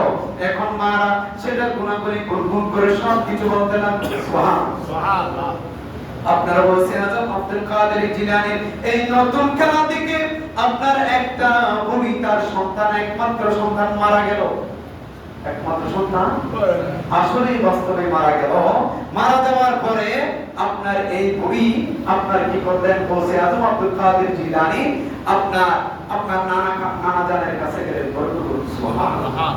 এখন মারা সেটা গুণাগুণি গুনগুন করে সব কিছু বলতে লাগলো। সুবহানাল্লাহ। আপনারা বলছেন আযম আব্দুল কাদের জিলানীর এই নতুন খেলা থেকে আপনার একটা বুড়ি তার সন্তান, একমাত্র সন্তান মারা গেল। একমাত্র সন্তান আসলেই বাস্তবে মারা গেল। মারা যাওয়ার পরে আপনার এই বুড়ি আপনার কি করলেন, গৌসে আযম আব্দুল কাদের জিলানী আপনার নানা জানের কাছে গেলেন। সুবহানাল্লাহ।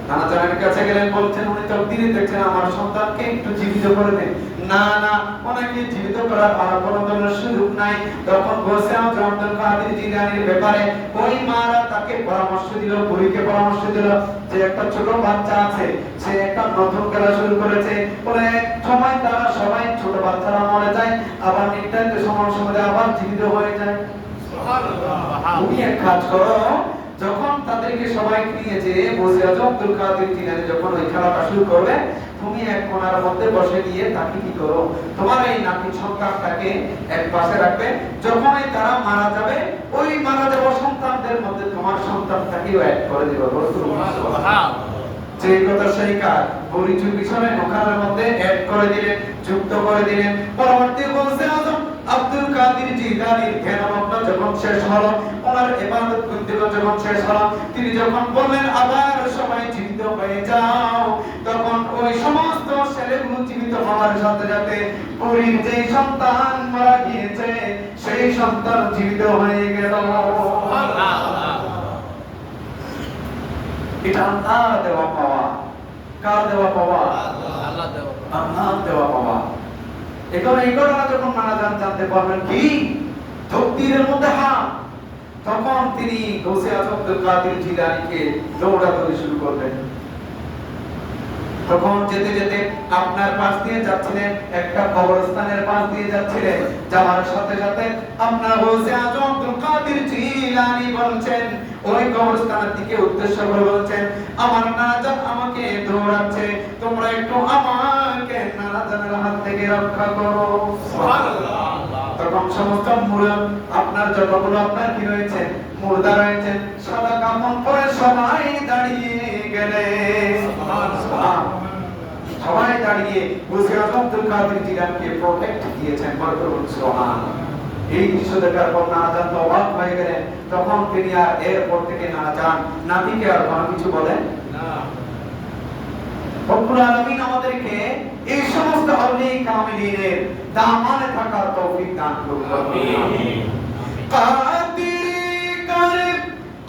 নানা জানের কাছে গেলেন, বলছেন উনি তো দিনে দেখছেন আমার সন্তানকে একটু জীবিত করে দেন। না না, ওনাকে জীবিত করার আর কোনো ধরনের সুযোগ নাই। তখন গৌসে আযম আব্দুল কাদের জিলানীর ব্যাপারে ওই মারা তাকে পরামর্শ দিল, বুড়িকে পরামর্শ দিল যে একটা ছোট বাচ্চা আছে, সে একটা নতুন খেলা শুরু করেছে, বলে সময় তারা সবাই ছোট বাচ্চারা মরে যায়, আবার নির্ধারিত সময় আবার জীবিত হয়ে যায়। সুবহানাল্লাহ। তুমি এক কাজ করো, যখন তাদেরকে সবাইকে নিয়ে যে বসে আছো আব্দুল কাদের জিলানী যখন ওই খেলাটা শুরু করবে, তুমি এক কোণার মধ্যে বসে দিয়ে তাকে কি করো, তোমার এই নাতি সন্তানটাকে এক পাশে রাখবে। যখনই তারা মারা যাবে, ওই মারা যাওয়া সন্তানদের মধ্যে তোমার সন্তানটাকেও অ্যাড করে দিবে। সুবহানাল্লাহ। যে কথা সেই কাজ পরিচয় বিষয়ে ওখানের মধ্যে অ্যাড করে দিলেন, যুক্ত করে দিলেন। পরবর্তী বলছে আজম আব্দুল কাদের জিলানীর ধ্যানমগ্ন যখন শেষ হলো, ওনার ইবাদত বন্দেগী যখন শেষ হলো, তিনি যখন বললেন আবার সবাই জীবিত হয়ে যাও, তখন ওই সমস্ত ছেলেগুলো জীবিত হওয়ার সাথে সাথে পরীর যে সন্তান মারা গিয়েছে সেই সন্তান জীবিত হয়ে গেল। এটা আল্লাহ দেওয়া পাওয়া। কার দেওয়া পাওয়া? আল্লাহ দেওয়া পাওয়া। এখন এই ঘটনা যখন মারা জানতে পারবেন কি তকদীরের মধ্যে তখন তিনি গৌসে আজম আব্দুল কাদের জিলানীকে দৌড়াদৌড়ি শুরু করলেন। তখন যেতে যেতে আপনার পাশ দিয়ে যাচ্ছিলেন, একটা কবরস্থানের পাশ দিয়ে যাচ্ছিলেন, যাওয়ার সাথে সাথে আপনার গৌসে আজম আব্দুল কাদের জিলানী বলছেন, ওই কবরস্থানের দিকে উদ্দেশ্য করে বলছেন, আমার নাজাত আমাকে দৌড়াচ্ছে, তোমরা একটু আমাকে নাজাতের হাত থেকে রক্ষা করো। সুবহানাল্লাহ। তখন সমস্ত মুরদ আপনার যতগুলো আপনার কি রয়েছে মুর্দা রয়েছে, সাদা কাফন পরে সবাই দাঁড়িয়ে গেলেন। সুবহানাল্লাহ। সবাই দাঁড়িয়ে গৌসে আজম আব্দুল কাদের জিলানীকে প্রোটেক্ট দিয়েছেন। বরকতুল্লাহ। সুবহানাল্লাহ। এই দৃশ্য দেখার পর নানাজান তো অবাক হয়ে গেলেন। তখন তিনি আর এরপর থেকে নানাজান নাতিকে আর কোনো কিছু বলেন না। রব্বুল আলামিন আমাদেরকে এই সমস্ত আউলিয়া কামিলিনের দামানে থাকার তৌফিক দান করুন। আমিন। কাদির করিম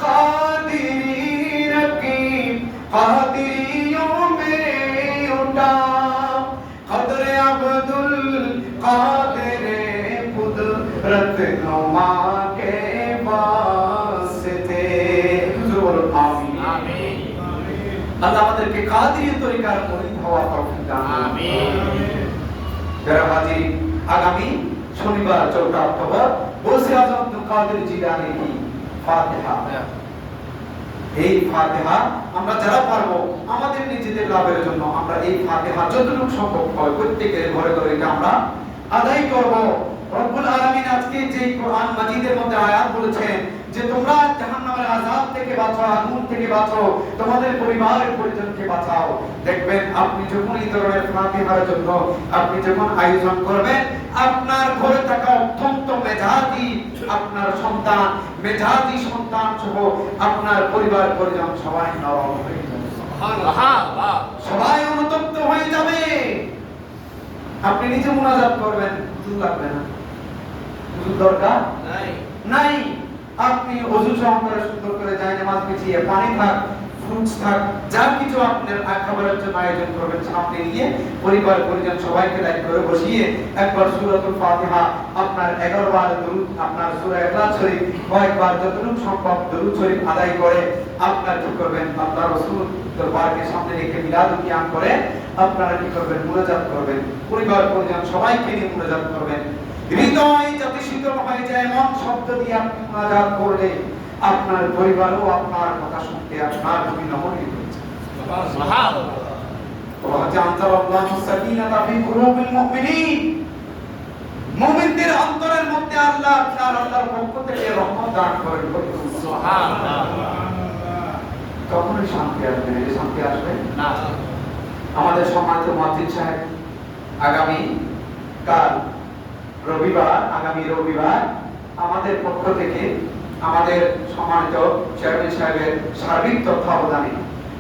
কাদির রকিব কাদিরিयों में उठा कदरे अब्दुल कादिर कुदरत नुमा के वास्ते। आमीन आमीन। আল্লাহ আমাদেরকে কাদির তরিকার মুরিদ হওয়ার তৌফিক দান করুন। আমিন। যারা হাজির, আগামী শনিবার 4 অক্টোবর গৌসে আজম আব্দুল কাদের জিলানী কি ফাতিহা, এই ফাতিহা আমরা যারা পারবো আমাদের নিজেদের লাভের জন্য আমরা এই ফাতিহা যতটুকু সম্ভব হয় প্রত্যেকের ঘরে ঘরে এটা আমরা আদায় করব। রব্বুল আলামিন আজকে যে কোরআন মাজিদের মধ্যে আয়াত বলেছেন যে তোমরা জাহান্নামের আযাব থেকে বাঁচো, আগুন থেকে বাঁচো, তোমাদের পরিবারের পরিজনকে বাঁচাও। দেখবেন আপনি যখন এই ধরনের ফাতিহার জন্য আপনি যখন আয়োজন করবেন, আপনার ঘরে থাকা অত্যন্ত মেধাবী আপনার সন্তান, মেধাবী সন্তান সহ আপনার পরিবার পরিজন সবাই নরম হয়ে যাবে। সুবহানাল্লাহ। সবাই অনুতপ্ত হয়ে যাবে। আপনি নিজে মুনাজাত করবেন, হুজুর লাগবে না, হুজুর দরকার নাই। আপনি ওযু সহকারে সুন্দর করে যায় নামাজ পিছিয়ে পানি থাক, ফ্রুটস থাক, যা কিছু আপনার খাবারের জন্য আয়োজন করবেন সামনে নিয়ে পরিবার পরিজন সবাইকে লাইন করে বসিয়ে একবার সূরাতুল ফাতিহা আপনার 11 বার দরুদ, আপনার সূরা ইখলাস শরীফ কয়েকবার যতটুকু সম্ভব দরুদ শরীফ আদায় করে আপনার কি করবেন, আল্লাহর রাসূল দরবারকে সামনে রেখে মিলাদুল কিয়াম করে আপনারা কি করবেন, মুনাজাত করবেন, পরিবার পরিজন সবাইকে নিয়ে মুনাজাত করবেন। হৃদয় যাতে শীতল হয়ে যায় এমন শব্দ দিয়ে আপনি মুনাজাত করলে আপনার পরিবারও আপনার কথা শুনতে আপনার বিভিন্ন মনে হচ্ছে। সুবহানাল্লাহ। ওয়া জাআলাল্লাহু সাকিনাতা ফি কুলুবিল মুমিনিন। মুমিনদের অন্তরের মধ্যে আল্লাহ আল্লাহর পক্ষ থেকে রহমত দান করেন। সুবহানাল্লাহ। কখনোই শান্তি আসবে না, শান্তি আসবে না। আমাদের সম্মানিত মুয়াজ্জিন সাহেব আগামী রবিবার আমাদের পক্ষ থেকে আমাদের সম্মানিত চেয়ারম্যান সাহেবের সার্বিক তত্ত্বাবধানে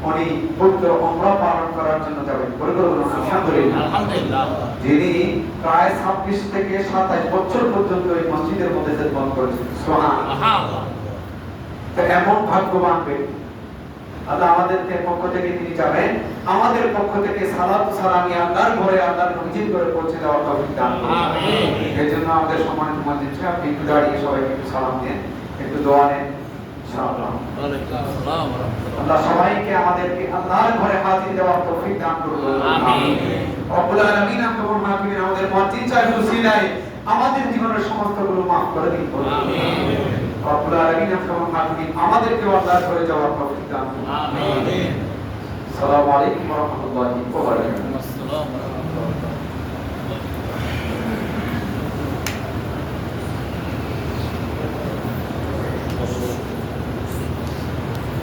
উনি পবিত্র উমরা পালন করার জন্য যাবেন। বলুন আলহামদুলিল্লাহ। যিনি প্রায় 26 থেকে 27 বছর পর্যন্ত এই মসজিদের মধ্যে খেদমত করেছেন। সুবহানাল্লাহ। তো এমন ভাগ্যবান ব্যক্তি আল্লাহ আমাদের পক্ষ থেকে তিনি যাবেন, আমাদের পক্ষ থেকে সালাত সালামি আল্লাহর ঘরে আল্লাহর নবীজির ঘরে পৌঁছে দেওয়ার তৌফিক দান করুন। আমিন। এজন্য আমাদের সম্মানিত মুয়াজ্জিন সাহেব আপনি একটু দাঁড়িয়ে সবাইকে একটু সালাম দেন, একটু দোয়া নেন ইনশাআল্লাহ। ওয়ালাইকুম আসসালাম ওয়া রাহমাতুল্লাহ। আল্লাহ সবাইকে আমাদেরকে আল্লাহর ঘরে হাজির দেওয়ার তৌফিক দান করুন। আমিন। রব্বুল আলামিন আপনার মাহফিলে আমাদের মুয়াজ্জিন সাহেব উসিলায় আমাদের জীবনের সমস্ত গুলো মাফ করে দিন। আমিন। রব্বুল আলামিন আহকামুল হাকিমিন আমাদেরকে আল্লাহর হয়ে যাওয়ার তৌফিক দান করুন। আমিন। আসসালামু আলাইকুম ওয়া রাহমাতুল্লাহি ওয়া বারাকাতুহু।